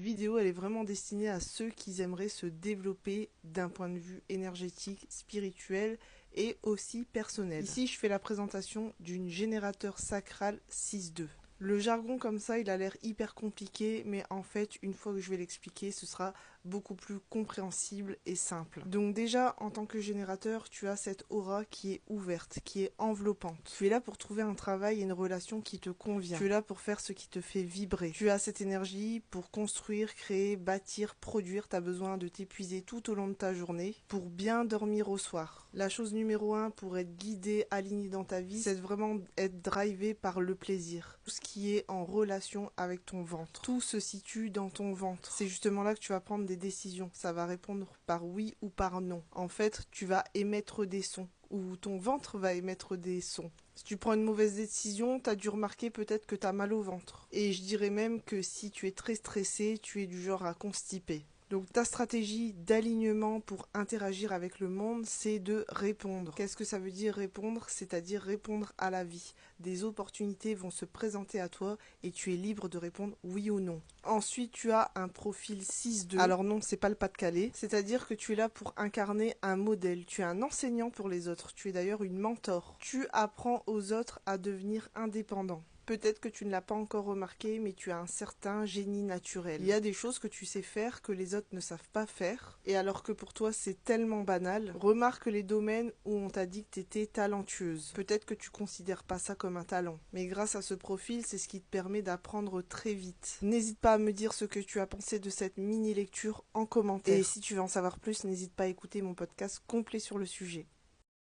vidéo, elle est vraiment destinée à ceux qui aimeraient se développer d'un point de vue énergétique, spirituel et aussi personnel. Ici, je fais la présentation d'une générateur sacral 6.2. Le jargon comme ça, il a l'air hyper compliqué, mais en fait, une fois que je vais l'expliquer, ce sera beaucoup plus compréhensible et simple. Donc déjà, en tant que générateur, tu as cette aura qui est ouverte, qui est enveloppante. Tu es là pour trouver un travail et une relation qui te convient. Tu es là pour faire ce qui te fait vibrer. Tu as cette énergie pour construire, créer, bâtir, produire. Tu as besoin de t'épuiser tout au long de ta journée pour bien dormir au soir. La chose numéro 1 pour être guidé, aligné dans ta vie, c'est de vraiment être drivé par le plaisir. Tout ce qui est en relation avec ton ventre. Tout se situe dans ton ventre. C'est justement là que tu vas prendre des décisions. Ça va répondre par oui ou par non. En fait, tu vas émettre des sons ou ton ventre va émettre des sons. Si tu prends une mauvaise décision, tu as dû remarquer peut-être que tu as mal au ventre. Et je dirais même que si tu es très stressé, tu es du genre à constiper. Donc ta stratégie d'alignement pour interagir avec le monde, c'est de répondre. Qu'est-ce que ça veut dire répondre? C'est-à-dire répondre à la vie. Des opportunités vont se présenter à toi et tu es libre de répondre oui ou non. Ensuite, tu as un profil 6-2. Alors non, c'est pas le Pas-de-Calais. C'est-à-dire que tu es là pour incarner un modèle. Tu es un enseignant pour les autres. Tu es d'ailleurs une mentor. Tu apprends aux autres à devenir indépendants. Peut-être que tu ne l'as pas encore remarqué, mais tu as un certain génie naturel. Il y a des choses que tu sais faire que les autres ne savent pas faire, et alors que pour toi c'est tellement banal, remarque les domaines où on t'a dit que tu étais talentueuse. Peut-être que tu considères pas ça comme un talent, mais grâce à ce profil, c'est ce qui te permet d'apprendre très vite. N'hésite pas à me dire ce que tu as pensé de cette mini-lecture en commentaire. Et si tu veux en savoir plus, n'hésite pas à écouter mon podcast complet sur le sujet.